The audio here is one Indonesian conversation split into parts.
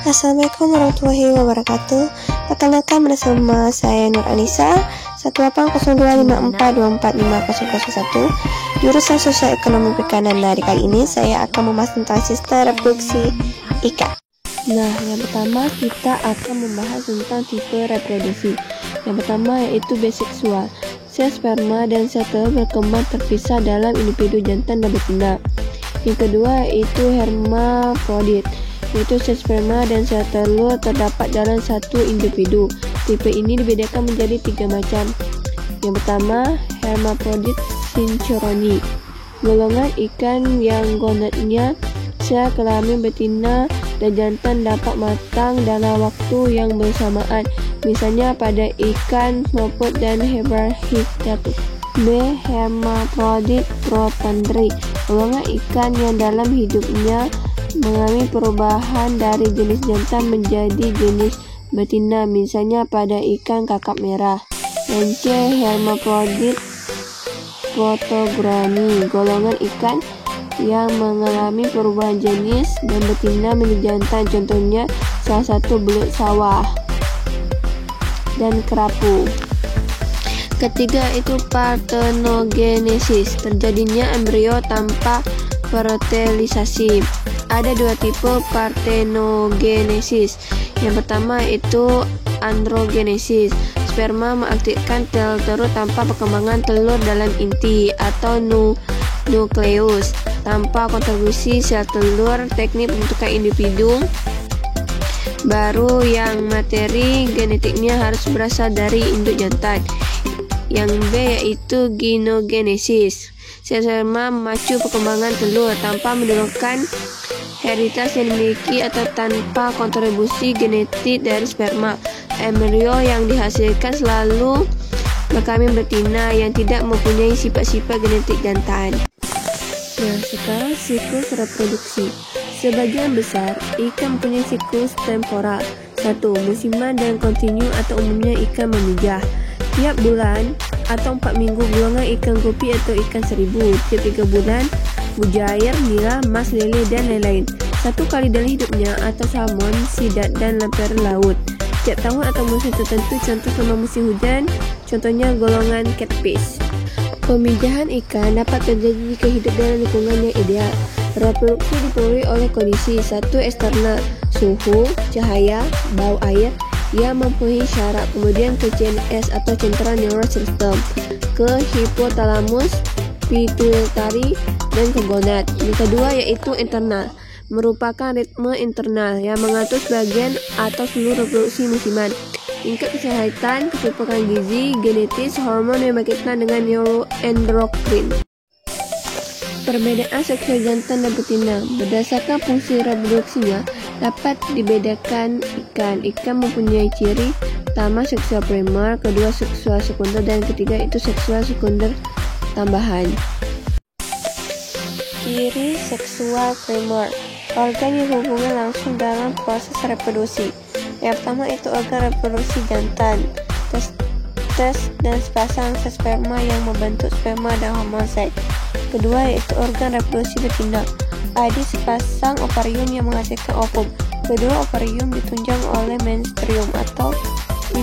Assalamualaikum warahmatullahi wabarakatuh. Perkenalkan bersama saya Nur Anissa 1802542450001 jurusan Sosial Ekonomi Perikanan. Nah, di kali ini saya akan membahas tentang sistem reproduksi ikan. Nah, yang pertama kita akan membahas tentang tipe reproduksi. Yang pertama yaitu biseksual. Sel sperma dan sel telur berkembang terpisah dalam individu jantan dan betina. Yang kedua yaitu hermafrodit, yaitu sel sperma dan sel telur terdapat dalam satu individu. Tipe ini dibedakan menjadi 3 macam. Yang pertama, hermafrodit synchronie, golongan ikan yang gonadnya sel kelamin betina dan jantan dapat matang dalam waktu yang bersamaan, misalnya pada ikan snowpot dan Hebraicatus. B. Hermafrodit protandry, golongan ikan yang dalam hidupnya mengalami perubahan dari jenis jantan menjadi jenis betina, misalnya pada ikan kakap merah. Dan C. Hermafrodit protogamy, golongan ikan yang mengalami perubahan jenis dan betina menjadi jantan, contohnya salah satu belut sawah dan kerapu. Ketiga itu partenogenesis, terjadinya embrio tanpa fertilisasi. Ada 2 tipe partenogenesis. Yang pertama itu androgenesis, sperma mengaktifkan sel telur tanpa perkembangan telur dalam inti atau nukleus. Tanpa kontribusi sel telur, teknik pembentukan individu baru yang materi genetiknya harus berasal dari induk jantan. Yang B yaitu gynogenesis, sel sperma memacu perkembangan telur tanpa mendahulukan heritas yang dimiliki atau tanpa kontribusi genetik dari sperma. Embrio yang dihasilkan selalu berkelamin betina yang tidak mempunyai sifat-sifat genetik jantan. Nah, sekarang siklus reproduksi. Sebagian besar ikan mempunyai siklus temporal. 1. Musiman dan kontinu atau umumnya ikan memijah. Tiap bulan atau 4 minggu golongan ikan gupi atau ikan seribu. Tiap 3 bulan mujair, nila, mas, lele, dan lain-lain. 1 kali dalam hidupnya atau salmon, sidat, dan lemper laut. Tiap tahun atau musim tertentu, contoh selama musim hujan, contohnya golongan catfish. Pemijahan ikan dapat terjadi jika hidup dalam lingkungan yang ideal. Reproduksi dipengaruhi oleh kondisi 1. Eksternal, suhu, cahaya, bau air yang mempunyai syarat, kemudian ke CNS atau Central Nervous System, ke hipotalamus, pituitari, dan ke gonad. Yang kedua yaitu internal, merupakan ritme internal yang mengatur sebagian atau seluruh reproduksi musiman. Tingkat kesehatan, kecukupan gizi, genetis, hormon yang berkaitan dengan neuroendokrin. Perbedaan seksual jantan dan betina berdasarkan fungsi reproduksinya dapat dibedakan ikan. Ikan mempunyai ciri pertama seksual primer, kedua seksual sekunder, dan ketiga itu seksual sekunder tambahan. Ciri seksual primer, organ yang berhubungan langsung dalam proses reproduksi. Yang pertama itu organ reproduksi jantan, testes dan sepasang sel sperma yang membentuk sperma dan hormon seks. Kedua yaitu organ reproduksi betina, ada sepasang ovarium yang menghasilkan ovum. Kedua, ovarium ditunjang oleh menstruum atau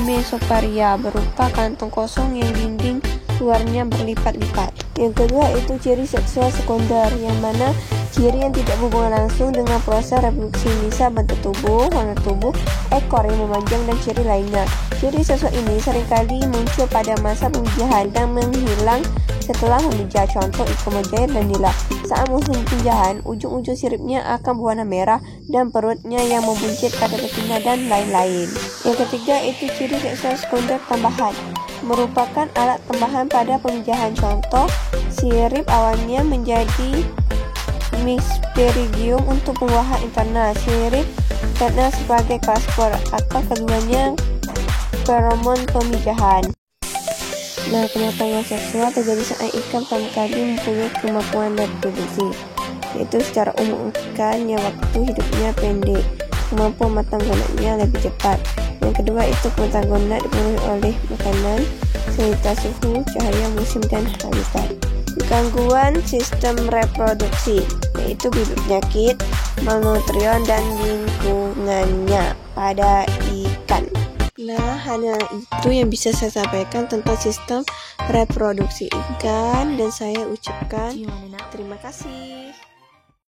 mesofaria berupa kantong kosong yang dinding luarnya berlipat-lipat. Yang kedua itu ciri seksual sekunder, yang mana ciri yang tidak berhubungan langsung dengan proses reproduksi, misal bentuk tubuh, warna tubuh, ekor yang memanjang, dan ciri lainnya. Ciri seksual ini seringkali muncul pada masa pemijahan dan menghilang setelah memijah, contoh ikan mujair dan nila. Saat musim pemijahan, ujung-ujung siripnya akan berwarna merah dan perutnya yang membuncit pada betina dan lain-lain. Yang ketiga itu ciri seksual sekunder tambahan, merupakan alat tambahan pada pemijahan, contoh sirip awalnya menjadi mixperigium untuk pembuahan internal, sirip internal sebagai klaspor, atau keduanya feromon pemijahan. Nah, kematangan seksual terjadi saat ikan pertama kali mempunyai kemampuan reproduksi, yaitu secara umum ikan yang waktu hidupnya pendek, kemampuan matang gonadnya lebih cepat. Yang kedua itu pematang gonad dipengaruhi oleh makanan, serta suhu, cahaya, musim, dan habitat. Gangguan sistem reproduksi, yaitu bibit penyakit, malnutrion dan lingkungannya pada ikan. Nah, hanya itu yang bisa saya sampaikan tentang sistem reproduksi ikan, dan saya ucapkan terima kasih.